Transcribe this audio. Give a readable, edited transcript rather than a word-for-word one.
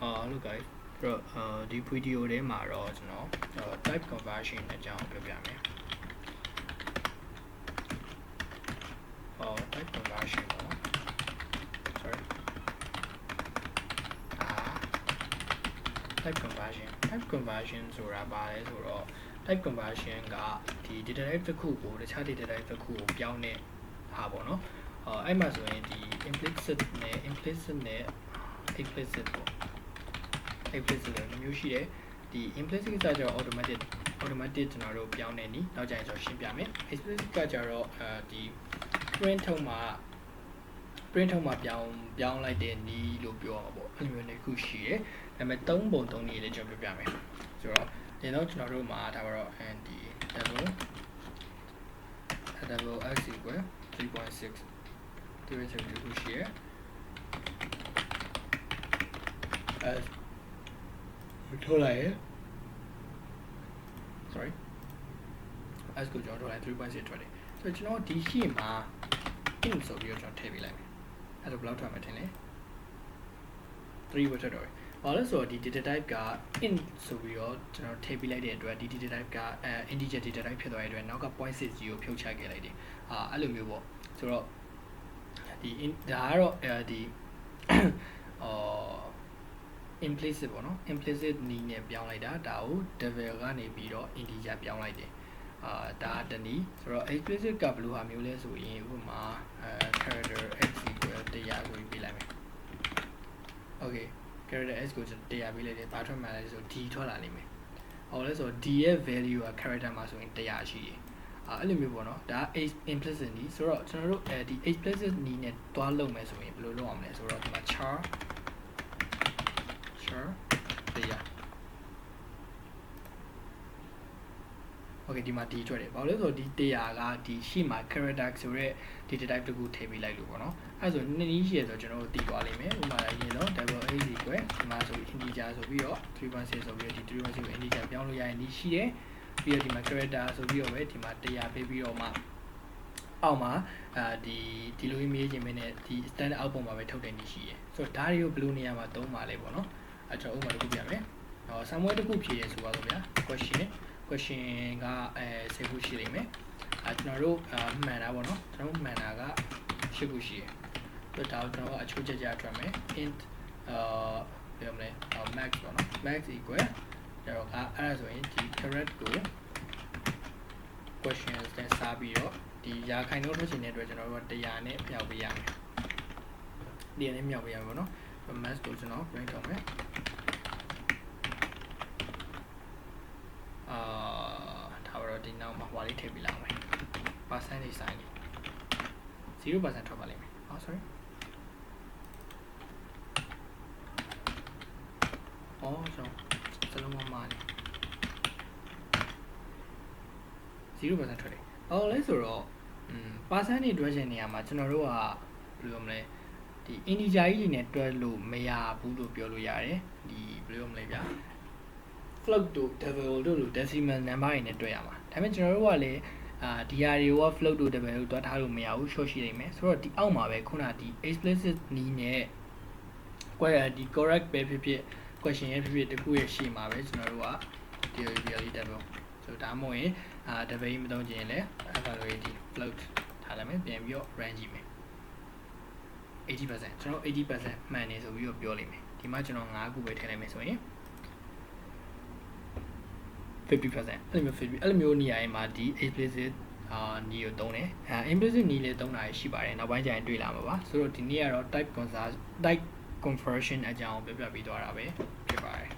Hello guys ဒီ video ထဲမှာတော့ကျွန်တော် type conversion အကြောင်းပြောပြမယ်type conversion ပေါ့နော် sorry type conversion ဆိုတာဘာလဲဆိုတော့ type conversion ကဒီ data type တစ်ခုကိုတခြား data type တစ်ခုကိုပြောင်းတဲ့ဟာပေါ့နော်အဲ့မှာဆိုရင်ဒီ implicit နဲ့ explicit ပေါ့implicit မျိုးရှိတယ်ဒီ implicit ကကျတော့ automatic ကျွန်တော်တို့ပြောင်းနေနီးနောက်ကျရင်ကျွန်တော်ရှင်းပြမယ် explicit ကကျတော့ဒီ print ထုတ်မှာပြောင်းလိုက်တဲ့နီးလို့ပြောမှာပေါ့အဲ့လိုမျိုးတစ်ခုရှိတယ်ဒါပေမဲ့3ပုံ3နည်းလေးကျွန်တော်ပြောပြမယ်ဆိုတော့ဒီတော့ကျွန်တော်တို့မှာဒါကတော့ and double x equal 3.6 ဒီလိုတစ်ခုရှိတယ်ထိုးလိုက်ရ sorry as ကိုကျွန်တော်ထိုးလိုက် 3.6 ထွက်တယ်ဆိုတော့ကျွန်တော်ဒီရှေ့မှာ int ဆိုပြီးတော့ကျွန်တော်ထည့်ပေးလိုက်မယ်အဲ့ဒါဘယ်လောက်ထွက်မှာထင်လဲ3ပဲထွက်တော့ဘာလို့ဆိုတော့ဒီ data type က int ဆိုပြီးတော့ကျွန်တော်ထည့်ပေးလိုက်တဲ့အတွက်ဒီ data type ကinteger data type ဖြစ်သွားတဲ့အတွက်နောက်က 0.6 ကိုဖြုတ်ချခဲ့လိုက်တယ်အဲ့လိုမျိုးပေါ့ဆိုတော့ဒီဒါကတော့ဒီ implicit ပေါ့နော် implicit နည်းနဲ့ပြောင်းလိုက်တာဒါကို double ကနေပြီးတော့ integer ပြောင်းလိုက်တယ်ဒါတနည်းဆိုတော့ explicit ကဘယ်လိုဟာမျိုးလဲဆိုရင်ဥပမာcharacter x equal 100ကိုပေးလိုက်မယ် okay character x ကို100ပေးလိုက်တယ်ဘာထွက်မှလဲဆို d ထွက်လာလိမ့်မယ်ဟောလဲဆို d ရဲ့ value က character မှာဆိုရင်100ရှိတယ်အဲ့လိုမျိုးပေါ့နော်ဒါ implicit နည်းဆိုတော့ကျွန်တော်တို့ဒီ explicit နည်းနဲ့တွားလုပ်မယ်ဆိုရင်ဘယ်လိုလုပ်အောင်လဲဆိုတော့ဒီမှာ char 100 okay ဒီမှာ d ထွက်တယ်ဘာလို့လဲဆိုတော့ဒီ100ကဒီရှိမှာ character ဆိုတဲ့ data type တခုထည့်ပေးလိုက်လို့ပေါ့နော်အဲ့ဆိုနှစ်နည်းရှိရဆိုကျွန်တော်တို့တည်သွားလိမ့်မယ်ဥပမာရေးတော့ double a equal ဒီမှာဆို integer ဆိုပြီးတော့ 3.6 ဆိုပြီးတော့ဒီ 3.6 ကို integer ပြောင်းလို့ရရင်ဒီရှိတယ်ပြီးတော့ဒီမှာ character ဆိုပြီးတော့ပဲဒီမှာ100ပေးပြီးတော့မှအောက်မှာဒီလိုမေးခြင်းမင်းနဲ့ဒီ standard output မှာပဲထုတ်တဲ့နည်းရှိတယ်ဆိုတော့ဒါတွေကိုဘယ်လိုနေရာမှာသုံးပါလဲပေါ့နော်အဲ့ကျွန်တော်ဥပမာတစ်ခုပြမယ်samuel တစ်ခုဖြေရဆိုပါတော့ဗျာ question က10ခုရှိလိမ့်မယ်ကျွန်တော်တို့မှန်တာပေါ့နော်ကျွန်တော်မှန်တာက10ခုရှိတယ်ဆိုတော့ဒါကိုကျွန်တော်အချိုးကျထွက်မယ် int ပြောမလဲ max ပေါ့နော် max equal ဒါတော့အဲ့ဒါဆိုရင်ဒီ correct ကို questions နဲ့စားပြီးတော့ဒီရာခိုင်နှုန်းထွက်ချင်တဲ့အတွက်ကျွန်တော်တို့က100နဲ့မြောက်ပေးရမယ်100နဲ့မြောက်ပေးရမယ်ပေါ့နော် max ကိုကျွန်တော် print လုပ်မယ်ဒါတော့ဒီနောက်မှာဟွာလေးထည့်ပေးလိုက်မယ် percentage sign 0% ထွက်ပါလိမ့်မယ်sorry ကျွန်တော်စလုံးမမှားနေ0% ထွက်တယ်လဲဆိုတော့percentage တွက်ချင်နေရာမှာကျွန်တော်တို့ကဘယ်လိုမလဲဒီ integer ကြီးတွေနဲ့တွက်လို့မရဘူးလို့ပြောလို့ရတယ်ဒီဘယ်လိုမလဲဗျာfloat တို့ double တို့လို decimal number တွေနဲ့တွက်ရမှာဒါပေမဲ့ကျွန်တော်တို့ကလည်းဒီဟာတွေက float တို့ double တို့တွက်ထားလို့မရဘူး short ရှိနေမယ်ဆိုတော့ဒီအောက်မှာပဲခုနဒီ explicit နည်းနဲ့ဒီ correct ပဲဖြစ်ဖြစ် question ရဲ့ဖြစ်ဖြစ်တခုရဲ့ရှိမှာပဲကျွန်တော်တို့ကဒီ double ဆိုဒါမှမဟုတ်ရင်double မသုံးချင်ရင်လည်းအဲ့ဒါလိုဒီ float ထားလိုက်မယ်ပြန်ပြီးတော့ run ကြည့်မယ် 80% ကျွန်တော် 80% မှန်နေဆိုပြီးတော့ပြောလိမ့်မယ်ဒီမှာကျွန်တော်5ခုပဲထည့်လိုက်မယ်ဆိုရင်50% အဲ့လိုမျိုးနေရာမှာဒီ explicit နီးကိုသုံးတယ် implicit နီးလေးသုံးတာရှိပါတယ်နောက်ပိုင်းကျရင်တွေ့လာမှာပါဆိုတော့ဒီနေ့ကတော့ type conversion အကြောင်းပြောပြပေးသွားတာပဲဖြစ်ပါတယ်